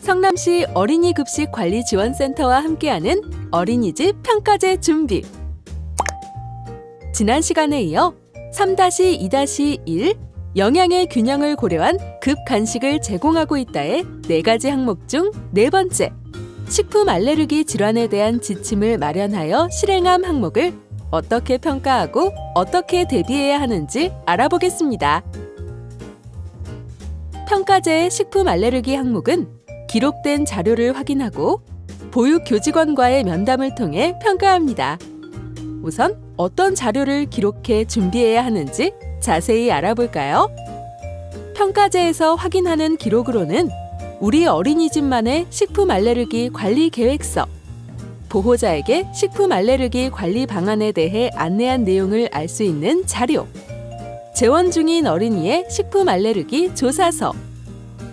성남시 어린이급식관리지원센터와 함께하는 어린이집 평가제 준비. 지난 시간에 이어 3-2-1 영양의 균형을 고려한 급간식을 제공하고 있다의 4가지 항목 중 4번째, 식품 알레르기 질환에 대한 지침을 마련하여 실행함 항목을 어떻게 평가하고 어떻게 대비해야 하는지 알아보겠습니다. 평가제의 식품 알레르기 항목은 기록된 자료를 확인하고 보육교직원과의 면담을 통해 평가합니다. 우선 어떤 자료를 기록해 준비해야 하는지 자세히 알아볼까요? 평가제에서 확인하는 기록으로는 우리 어린이집만의 식품 알레르기 관리 계획서, 보호자에게 식품 알레르기 관리 방안에 대해 안내한 내용을 알 수 있는 자료, 재원 중인 어린이의 식품 알레르기 조사서,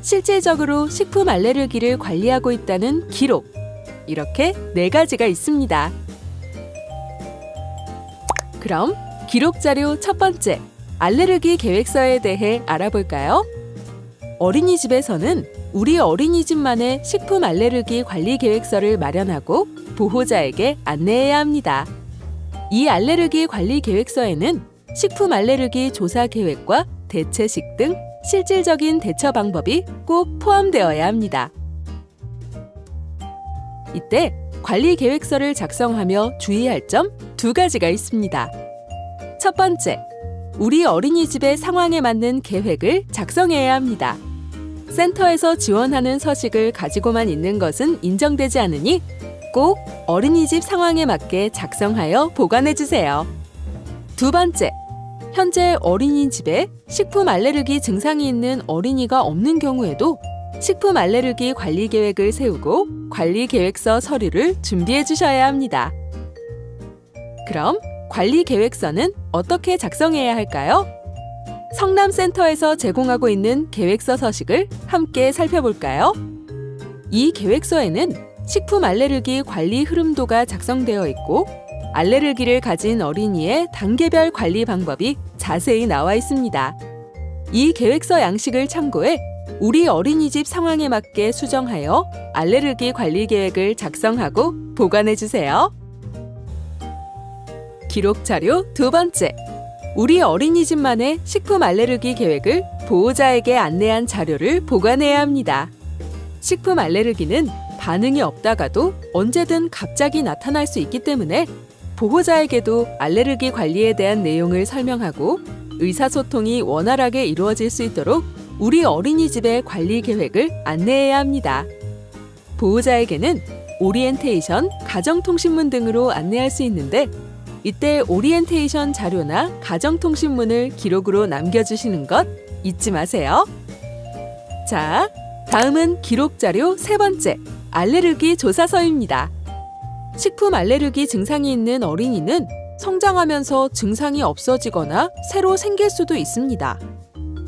실질적으로 식품 알레르기를 관리하고 있다는 기록, 이렇게 4가지가 있습니다. 그럼 기록 자료 첫 번째, 알레르기 계획서에 대해 알아볼까요? 어린이집에서는 우리 어린이집만의 식품 알레르기 관리 계획서를 마련하고 보호자에게 안내해야 합니다. 이 알레르기 관리 계획서에는 식품 알레르기 조사 계획과 대체식 등 실질적인 대처 방법이 꼭 포함되어야 합니다. 이때 관리 계획서를 작성하며 주의할 점 2가지가 있습니다. 첫 번째, 우리 어린이집의 상황에 맞는 계획을 작성해야 합니다. 센터에서 지원하는 서식을 가지고만 있는 것은 인정되지 않으니 꼭 어린이집 상황에 맞게 작성하여 보관해주세요. 두 번째, 현재 어린이집에 식품 알레르기 증상이 있는 어린이가 없는 경우에도 식품 알레르기 관리 계획을 세우고 관리 계획서 서류를 준비해 주셔야 합니다. 그럼 관리 계획서는 어떻게 작성해야 할까요? 성남센터에서 제공하고 있는 계획서 서식을 함께 살펴볼까요? 이 계획서에는 식품 알레르기 관리 흐름도가 작성되어 있고 알레르기를 가진 어린이의 단계별 관리 방법이 자세히 나와 있습니다. 이 계획서 양식을 참고해 우리 어린이집 상황에 맞게 수정하여 알레르기 관리 계획을 작성하고 보관해주세요. 기록 자료 2번째, 우리 어린이집만의 식품 알레르기 계획을 보호자에게 안내한 자료를 보관해야 합니다. 식품 알레르기는 반응이 없다가도 언제든 갑자기 나타날 수 있기 때문에 보호자에게도 알레르기 관리에 대한 내용을 설명하고 의사소통이 원활하게 이루어질 수 있도록 우리 어린이집의 관리 계획을 안내해야 합니다. 보호자에게는 오리엔테이션, 가정통신문 등으로 안내할 수 있는데 이때 오리엔테이션 자료나 가정통신문을 기록으로 남겨주시는 것 잊지 마세요. 자, 다음은 기록 자료 3번째, 알레르기 조사서입니다. 식품 알레르기 증상이 있는 어린이는 성장하면서 증상이 없어지거나 새로 생길 수도 있습니다.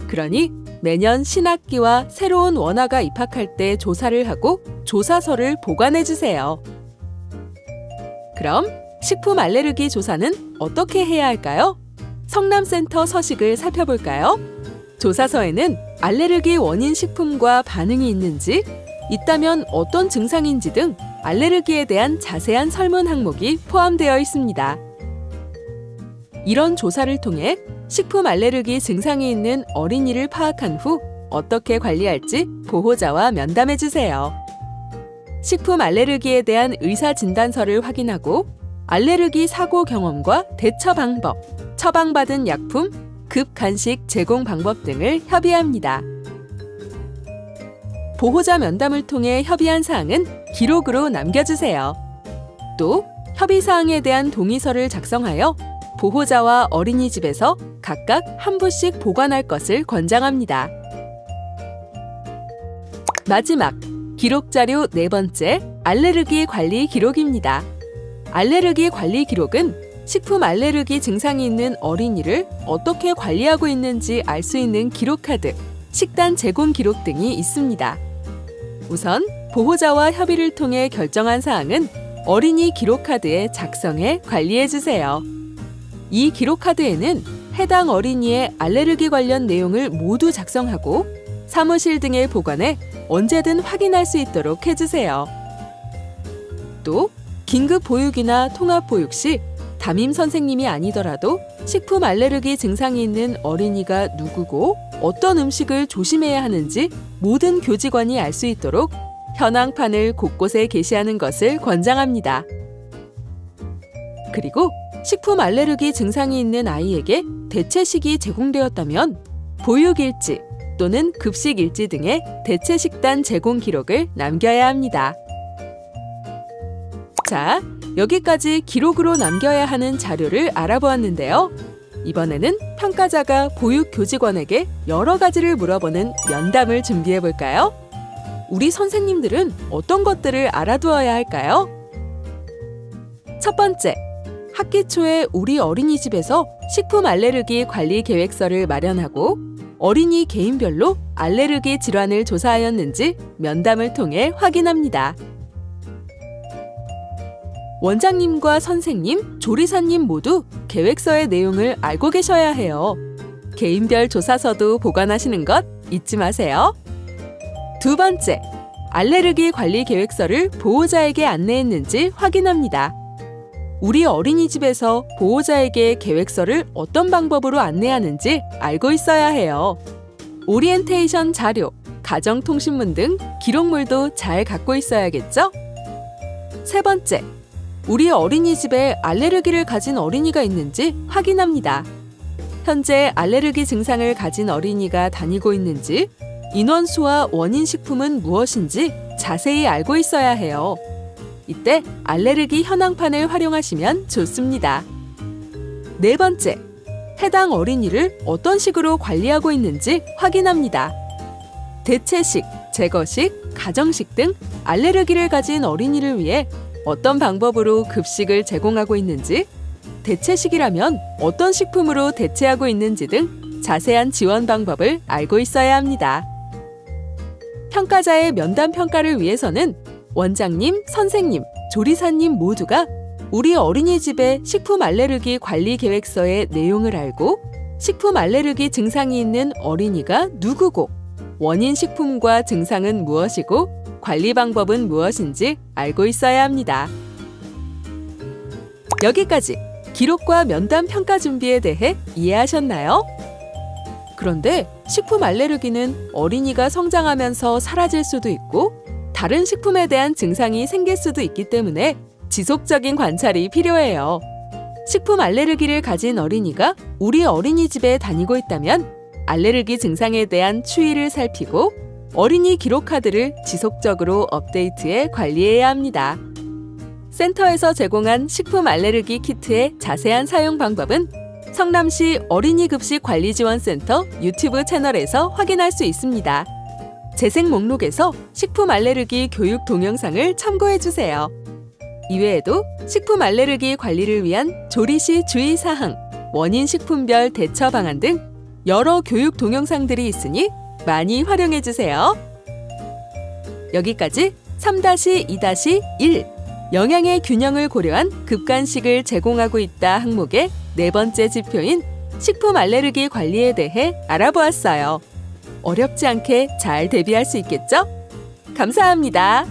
그러니 매년 신학기와 새로운 원아가 입학할 때 조사를 하고 조사서를 보관해주세요. 그럼 식품 알레르기 조사는 어떻게 해야 할까요? 성남센터 서식을 살펴볼까요? 조사서에는 알레르기 원인 식품과 반응이 있는지, 있다면 어떤 증상인지 등 알레르기에 대한 자세한 설문 항목이 포함되어 있습니다. 이런 조사를 통해 식품 알레르기 증상이 있는 어린이를 파악한 후 어떻게 관리할지 보호자와 면담해주세요. 식품 알레르기에 대한 의사진단서를 확인하고 알레르기 사고 경험과 대처 방법, 처방받은 약품, 급간식 제공 방법 등을 협의합니다. 보호자 면담을 통해 협의한 사항은 기록으로 남겨주세요. 또 협의사항에 대한 동의서를 작성하여 보호자와 어린이집에서 각각 한 부씩 보관할 것을 권장합니다. 마지막, 기록 자료 4번째, 알레르기 관리 기록입니다. 알레르기 관리 기록은 식품 알레르기 증상이 있는 어린이를 어떻게 관리하고 있는지 알 수 있는 기록카드, 식단 제공 기록 등이 있습니다. 우선 보호자와 협의를 통해 결정한 사항은 어린이 기록카드에 작성해 관리해주세요. 이 기록카드에는 해당 어린이의 알레르기 관련 내용을 모두 작성하고 사무실 등에 보관해 언제든 확인할 수 있도록 해주세요. 또 긴급 보육이나 통합 보육 시 담임 선생님이 아니더라도 식품 알레르기 증상이 있는 어린이가 누구고 어떤 음식을 조심해야 하는지 모든 교직원이 알 수 있도록 현황판을 곳곳에 게시하는 것을 권장합니다. 그리고 식품 알레르기 증상이 있는 아이에게 대체식이 제공되었다면 보육일지 또는 급식일지 등의 대체식단 제공 기록을 남겨야 합니다. 자, 여기까지 기록으로 남겨야 하는 자료를 알아보았는데요. 이번에는 평가자가 보육 교직원에게 여러 가지를 물어보는 면담을 준비해 볼까요? 우리 선생님들은 어떤 것들을 알아두어야 할까요? 첫 번째, 학기 초에 우리 어린이집에서 식품 알레르기 관리 계획서를 마련하고 어린이 개인별로 알레르기 질환을 조사하였는지 면담을 통해 확인합니다. 원장님과 선생님, 조리사님 모두 계획서의 내용을 알고 계셔야 해요. 개인별 조사서도 보관하시는 것 잊지 마세요. 두 번째, 알레르기 관리 계획서를 보호자에게 안내했는지 확인합니다. 우리 어린이집에서 보호자에게 계획서를 어떤 방법으로 안내하는지 알고 있어야 해요. 오리엔테이션 자료, 가정통신문 등 기록물도 잘 갖고 있어야겠죠? 세 번째, 우리 어린이집에 알레르기를 가진 어린이가 있는지 확인합니다. 현재 알레르기 증상을 가진 어린이가 다니고 있는지, 인원수와 원인 식품은 무엇인지 자세히 알고 있어야 해요. 이때 알레르기 현황판을 활용하시면 좋습니다. 네 번째, 해당 어린이를 어떤 식으로 관리하고 있는지 확인합니다. 대체식, 제거식, 가정식 등 알레르기를 가진 어린이를 위해 어떤 방법으로 급식을 제공하고 있는지, 대체식이라면 어떤 식품으로 대체하고 있는지 등 자세한 지원 방법을 알고 있어야 합니다. 평가자의 면담 평가를 위해서는 원장님, 선생님, 조리사님 모두가 우리 어린이집의 식품 알레르기 관리 계획서의 내용을 알고 식품 알레르기 증상이 있는 어린이가 누구고 원인 식품과 증상은 무엇이고 관리 방법은 무엇인지 알고 있어야 합니다. 여기까지 기록과 면담 평가 준비에 대해 이해하셨나요? 그런데 식품 알레르기는 어린이가 성장하면서 사라질 수도 있고 다른 식품에 대한 증상이 생길 수도 있기 때문에 지속적인 관찰이 필요해요. 식품 알레르기를 가진 어린이가 우리 어린이집에 다니고 있다면 알레르기 증상에 대한 추이를 살피고 어린이 기록 카드를 지속적으로 업데이트해 관리해야 합니다. 센터에서 제공한 식품 알레르기 키트의 자세한 사용 방법은 성남시 어린이급식관리지원센터 유튜브 채널에서 확인할 수 있습니다. 재생 목록에서 식품 알레르기 교육 동영상을 참고해주세요. 이외에도 식품 알레르기 관리를 위한 조리 시 주의사항, 원인 식품별 대처 방안 등 여러 교육 동영상들이 있으니 많이 활용해주세요. 여기까지 3-2-1 영양의 균형을 고려한 급간식을 제공하고 있다 항목의 네 번째 지표인 식품 알레르기 관리에 대해 알아보았어요. 어렵지 않게 잘 대비할 수 있겠죠? 감사합니다.